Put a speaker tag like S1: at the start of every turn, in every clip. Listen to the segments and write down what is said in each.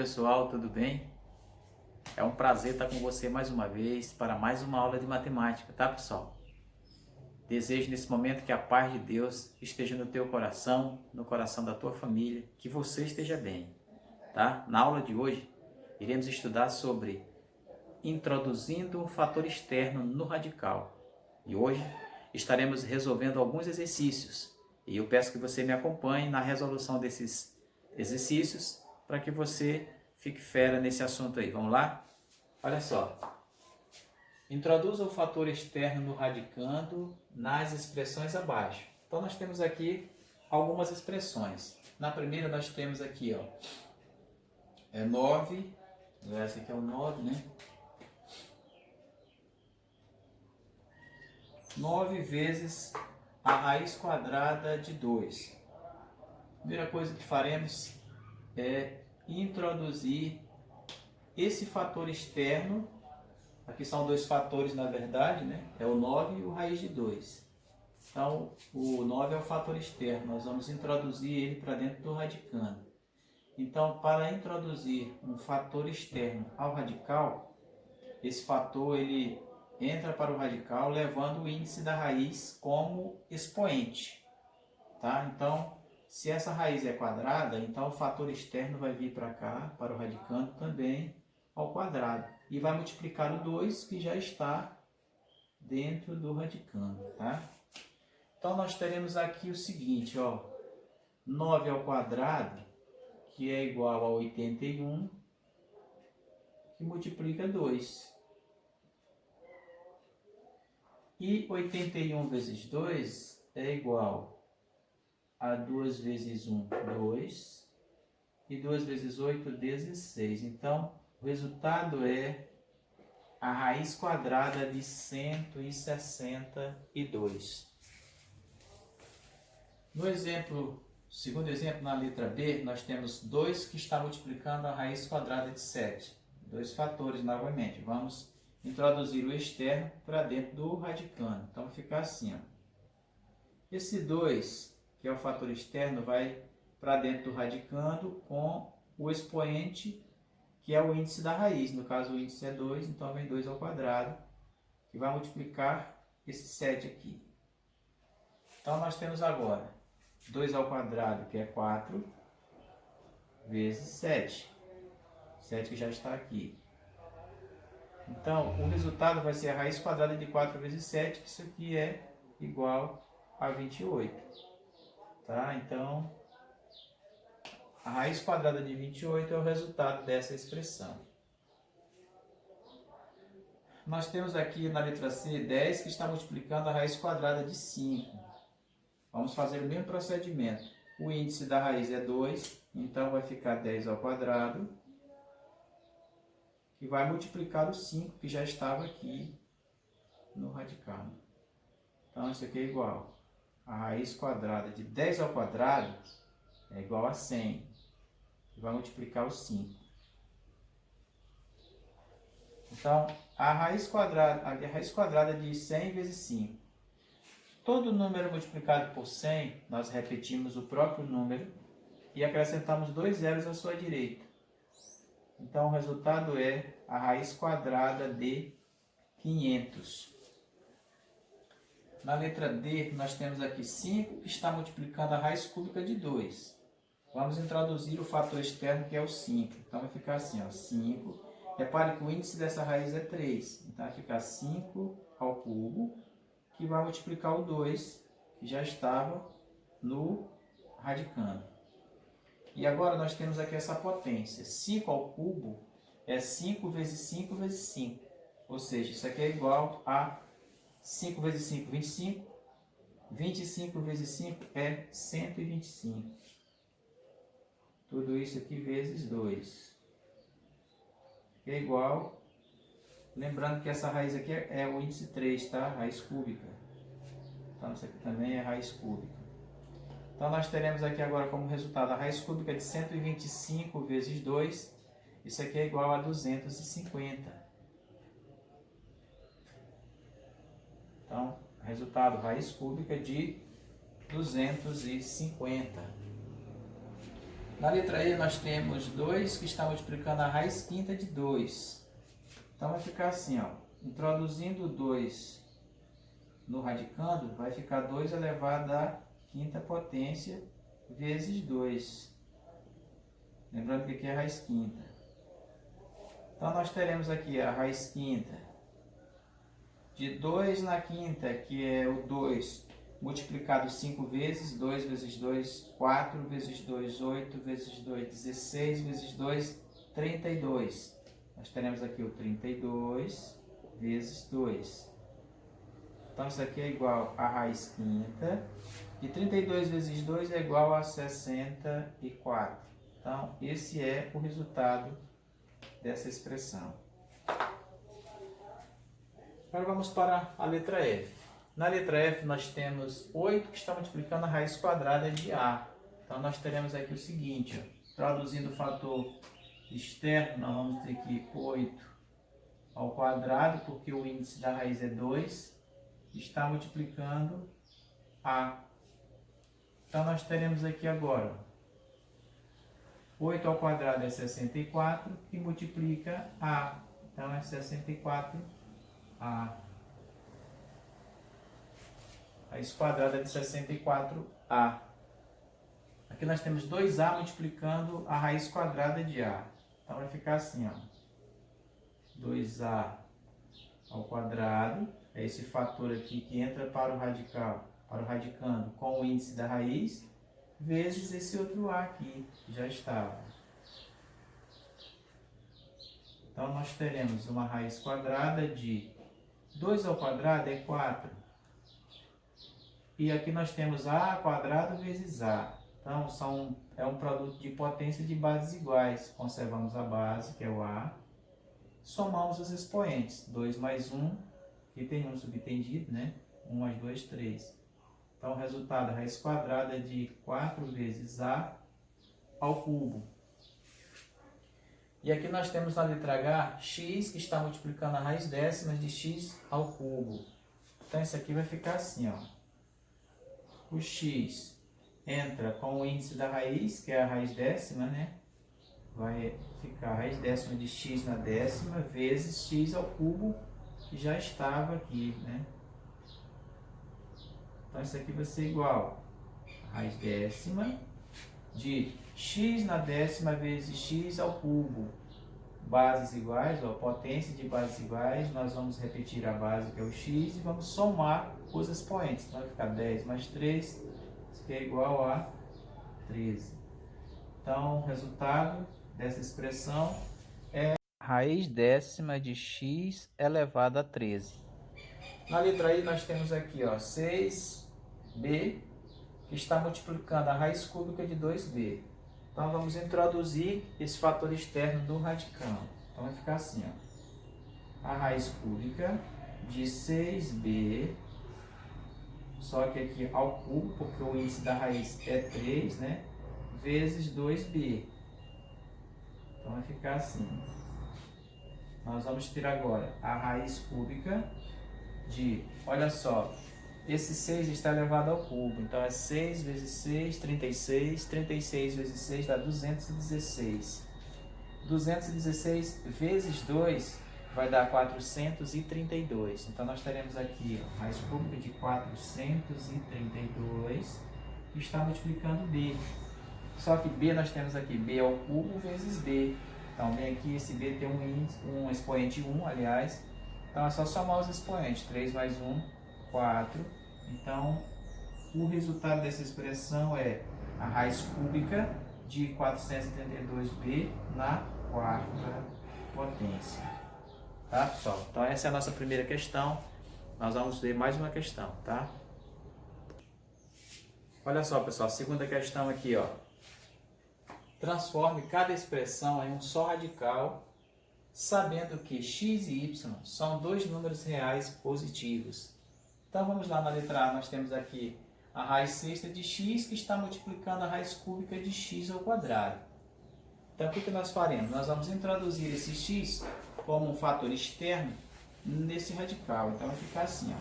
S1: pessoal, tudo bem? É um prazer estar com você mais uma vez para mais uma aula de matemática, tá pessoal? Desejo nesse momento que a paz de Deus esteja no teu coração, no coração da tua família, que você esteja bem, tá? Na aula de hoje, iremos estudar sobre introduzindo um fator externo no radical. E hoje estaremos resolvendo alguns exercícios. E eu peço que você me acompanhe na resolução desses exercícios para que você fique fera nesse assunto aí. Vamos lá? Olha só. Introduza o fator externo no radicando nas expressões abaixo. Então nós temos aqui algumas expressões. Na primeira nós temos aqui, ó, 9, essa aqui é o 9, né? 9 vezes a raiz quadrada de 2. Primeira coisa que faremos é introduzir esse fator externo. Aqui são dois fatores na verdade, né? É o 9 e o raiz de 2. Então, o 9 é o fator externo, nós vamos introduzir ele para dentro do radicando. Então, para introduzir um fator externo ao radical, esse fator ele entra para o radical levando o índice da raiz como expoente. Tá? Então, se essa raiz é quadrada, então o fator externo vai vir para cá, para o radicando também ao quadrado. E vai multiplicar o 2 que já está dentro do radicando. Tá? Então, nós teremos aqui o seguinte, ó, 9 ao quadrado, que é igual a 81, que multiplica 2. E 81 vezes 2 é igual a 2 vezes 1, 2. E 2 vezes 8, 16. Então, o resultado é a raiz quadrada de 162. No exemplo, segundo exemplo, na letra B, nós temos 2 que está multiplicando a raiz quadrada de 7. Dois fatores novamente. Vamos introduzir o externo para dentro do radicando. Então, fica assim, ó. Esse 2, que é o fator externo, vai para dentro do radicando com o expoente, que é o índice da raiz. No caso, o índice é 2, então vem 2 ao quadrado, que vai multiplicar esse 7 aqui. Então, nós temos agora 2 ao quadrado, que é 4, vezes 7. 7 que já está aqui. Então, o resultado vai ser a raiz quadrada de 4 vezes 7, que isso aqui é igual a 28. Tá? Então, a raiz quadrada de 28 é o resultado dessa expressão. Nós temos aqui na letra C 10 que está multiplicando a raiz quadrada de 5. Vamos fazer o mesmo procedimento. O índice da raiz é 2, então vai ficar 10 ao quadrado, que vai multiplicar o 5 que já estava aqui no radical. Então, isso aqui é igual a raiz quadrada de 10 ao quadrado é igual a 100. E vai multiplicar o 5. Então, a raiz quadrada de 100 vezes 5. Todo número multiplicado por 100, nós repetimos o próprio número e acrescentamos 2 zeros à sua direita. Então, o resultado é a raiz quadrada de 500. Na letra D, nós temos aqui 5 que está multiplicando a raiz cúbica de 2. Vamos introduzir o fator externo, que é o 5. Então, vai ficar assim, ó, 5. Repare que o índice dessa raiz é 3. Então, vai ficar 5 ao cubo, que vai multiplicar o 2, que já estava no radicando. E agora nós temos aqui essa potência. 5 ao cubo é 5 vezes 5 vezes 5. Ou seja, isso aqui é igual a 5 vezes 5, 25. 25 vezes 5 é 125. Tudo isso aqui vezes 2. É igual. Lembrando que essa raiz aqui é o índice 3, tá? Raiz cúbica. Então, isso aqui também é raiz cúbica. Então, nós teremos aqui agora como resultado a raiz cúbica de 125 vezes 2. Isso aqui é igual a 250. Então, resultado, raiz cúbica de 250. Na letra E nós temos 2 que está multiplicando a raiz quinta de 2. Então vai ficar assim, ó. Introduzindo 2 no radicando, vai ficar 2 elevado à quinta potência vezes 2. Lembrando que aqui é a raiz quinta. Então nós teremos aqui a raiz quinta de 2 na quinta, que é o 2, multiplicado 5 vezes, 2 vezes 2, 4 vezes 2, 8 vezes 2, 16 vezes 2, 32. Nós teremos aqui o 32 vezes 2. Então isso aqui é igual a raiz quinta. E 32 vezes 2 é igual a 64. Então esse é o resultado dessa expressão. Agora vamos para a letra F. Na letra F nós temos 8 que está multiplicando a raiz quadrada de A. Então nós teremos aqui o seguinte, ó, traduzindo o fator externo, nós vamos ter aqui 8 ao quadrado, porque o índice da raiz é 2, está multiplicando A. Então nós teremos aqui agora 8 ao quadrado é 64 e multiplica A. Então é 64A. Raiz quadrada de 64A. Aqui nós temos 2A multiplicando a raiz quadrada de A. Então vai ficar assim, ó. 2A ao quadrado. É esse fator aqui que entra para o radical, para o radicando com o índice da raiz, vezes esse outro A aqui, que já estava. Então nós teremos uma raiz quadrada de 2 ao quadrado é 4. E aqui nós temos A quadrado vezes A. Então é um produto de potência de bases iguais. Conservamos a base, que é o A. Somamos os expoentes. 2 mais 1, que tem um subtendido, né? 1 mais 2, 3. Então o resultado, a raiz quadrada de 4 vezes A ao cubo. E aqui nós temos na letra H, x, que está multiplicando a raiz décima de x ao cubo. Então isso aqui vai ficar assim, ó. O x entra com o índice da raiz, que é a raiz décima, né? Vai ficar a raiz décima de x na décima vezes x ao cubo, que já estava aqui, né? Então isso aqui vai ser igual a raiz décima de x na décima vezes x ao cubo. Bases iguais, ó, potência de bases iguais, nós vamos repetir a base, que é o x, e vamos somar os expoentes. Então vai ficar 10 mais 3, isso aqui é igual a 13. Então o resultado dessa expressão é raiz décima de x elevado a 13. Na letra I nós temos aqui, ó, 6b, que está multiplicando a raiz cúbica de 2b. Então vamos introduzir esse fator externo do radicando. Então vai ficar assim, ó. A raiz cúbica de 6b, só que aqui ao cubo, porque o índice da raiz é 3, né? Vezes 2b. Então vai ficar assim. Nós vamos ter agora a raiz cúbica de, olha só, esse 6 está elevado ao cubo, então é 6 vezes 6, 36, 36 vezes 6 dá 216. 216 vezes 2 vai dar 432. Então nós teremos aqui, ó, raiz cúbica de 432, que está multiplicando b. Só que b nós temos aqui b ao cubo vezes b. Então vem aqui, esse b tem um expoente 1, aliás. Então é só somar os expoentes. 3 mais 1, 4. Então, o resultado dessa expressão é a raiz cúbica de 432b na quarta potência. Tá, pessoal? Então, essa é a nossa primeira questão. Nós vamos ver mais uma questão, tá? Olha só, pessoal, segunda questão aqui, ó. Transforme cada expressão em um só radical, sabendo que x e y são dois números reais positivos. Então vamos lá, na letra A nós temos aqui a raiz sexta de x, que está multiplicando a raiz cúbica de x ao quadrado. Então o que nós faremos? Nós vamos introduzir esse x como um fator externo nesse radical. Então vai ficar assim, ó.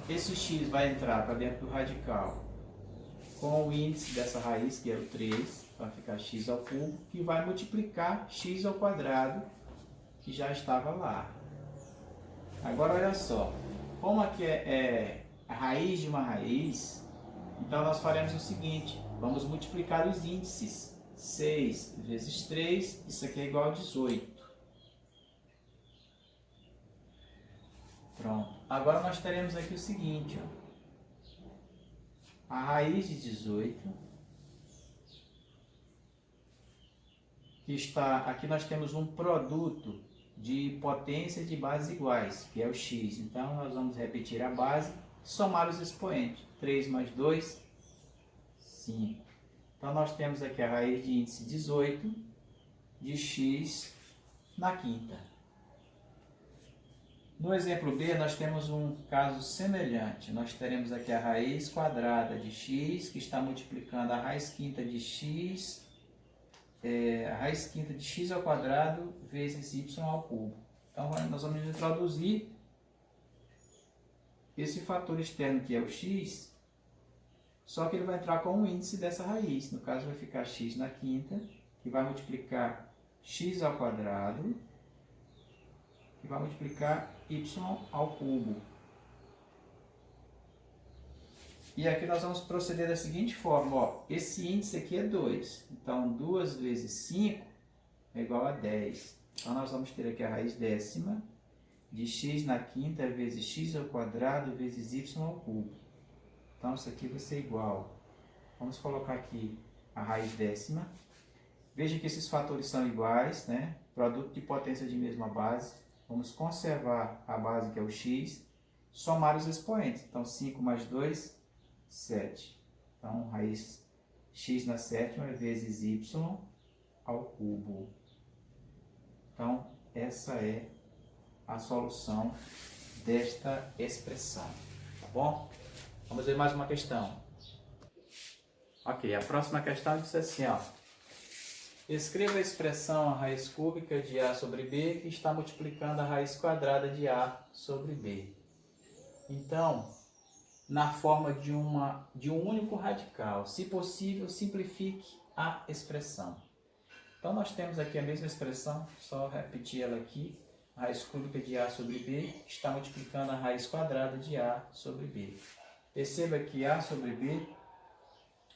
S1: esse x vai entrar para dentro do radical com o índice dessa raiz, que é o 3, vai ficar x ao cubo, que vai multiplicar x ao quadrado, que já estava lá. Agora, olha só, como aqui é a raiz de uma raiz, então nós faremos o seguinte, vamos multiplicar os índices. 6 vezes 3, isso aqui é igual a 18. Pronto. Agora nós teremos aqui o seguinte, ó. A raiz de 18, que está, aqui nós temos um produto de potência de bases iguais, que é o x. Então nós vamos repetir a base, somar os expoentes. 3 mais 2, 5. Então nós temos aqui a raiz de índice 18 de x na quinta. No exemplo B, nós temos um caso semelhante. Nós teremos aqui a raiz quadrada de x, que está multiplicando a raiz quinta de x, a raiz quinta de x ao quadrado vezes y ao cubo. Então, nós vamos introduzir esse fator externo que é o x, só que ele vai entrar com o índice dessa raiz. No caso, vai ficar x na quinta, que vai multiplicar x ao quadrado, que vai multiplicar y ao cubo. E aqui nós vamos proceder da seguinte forma, ó, esse índice aqui é 2, então 2 vezes 5 é igual a 10. Então nós vamos ter aqui a raiz décima de x na quinta vezes x ao quadrado vezes y ao cubo. Então isso aqui vai ser igual, vamos colocar aqui a raiz décima. Veja que esses fatores são iguais, né? Produto de potência de mesma base. Vamos conservar a base que é o x, somar os expoentes. Então 5 mais 2, 7. Então raiz x na sétima vezes y ao cubo. Então essa é a solução desta expressão, tá bom? Vamos ver mais uma questão. Ok, a próxima questão diz assim, ó. Escreva a expressão a raiz cúbica de A sobre B, que está multiplicando a raiz quadrada de A sobre B. Então, na forma de um único radical, se possível, simplifique a expressão. Então, nós temos aqui a mesma expressão, só repetir ela aqui. A raiz cúbica de A sobre B está multiplicando a raiz quadrada de A sobre B. Perceba que A sobre B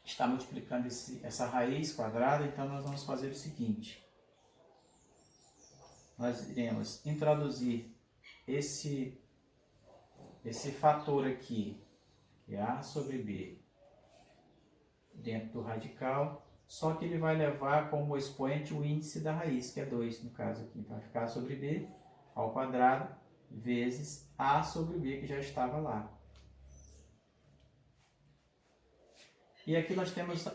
S1: está multiplicando essa raiz quadrada, então nós vamos fazer o seguinte. Nós iremos introduzir esse fator aqui, que é A sobre B, dentro do radical, só que ele vai levar como expoente o índice da raiz, que é 2, no caso aqui. Então vai ficar A sobre B ao quadrado vezes A sobre B, que já estava lá. E aqui nós temos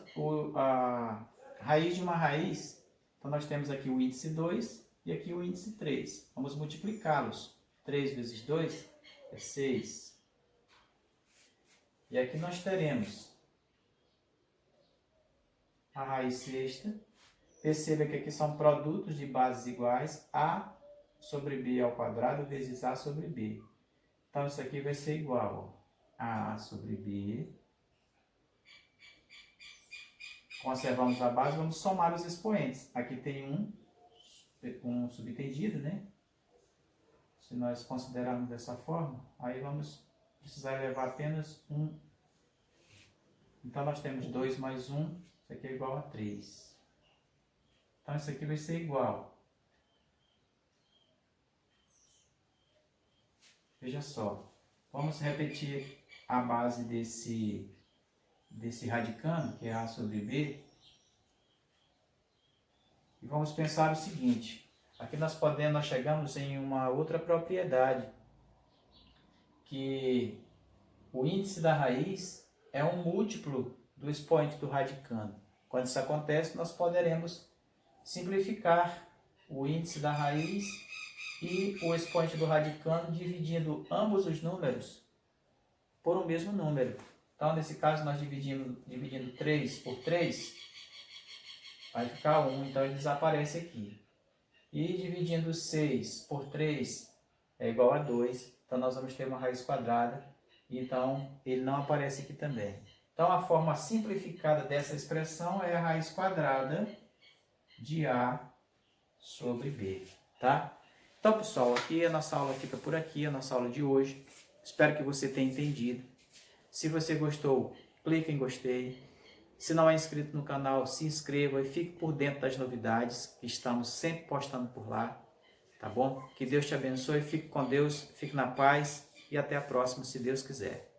S1: a raiz de uma raiz, então nós temos aqui o índice 2 e aqui o índice 3. Vamos multiplicá-los. 3 vezes 2 é 6. E aqui nós teremos a raiz sexta. Perceba que aqui são produtos de bases iguais, A sobre B ao quadrado vezes A sobre B. Então isso aqui vai ser igual a A sobre B. Conservamos a base, vamos somar os expoentes. Aqui tem um subtendido, né? Se nós considerarmos dessa forma, aí vamos precisar levar apenas 1. Então, nós temos 2 mais 1, isso aqui é igual a 3. Então, isso aqui vai ser igual. Veja só, vamos repetir a base desse radicando, que é A sobre B, e vamos pensar o seguinte, aqui nós chegamos em uma outra propriedade, que o índice da raiz é um múltiplo do expoente do radicando. Quando isso acontece, nós poderemos simplificar o índice da raiz e o expoente do radicando, dividindo ambos os números por um mesmo número. Então, nesse caso, nós dividindo 3 por 3, vai ficar 1, então ele desaparece aqui. E dividindo 6 por 3 é igual a 2, então nós vamos ter uma raiz quadrada Então, ele não aparece aqui também. Então, a forma simplificada dessa expressão é a raiz quadrada de A sobre B, tá? Então, pessoal, aqui a nossa aula fica por aqui, a nossa aula de hoje. Espero que você tenha entendido. Se você gostou, clique em gostei. Se não é inscrito no canal, se inscreva e fique por dentro das novidades que estamos sempre postando por lá, tá bom? Que Deus te abençoe, fique com Deus, fique na paz e até a próxima, se Deus quiser.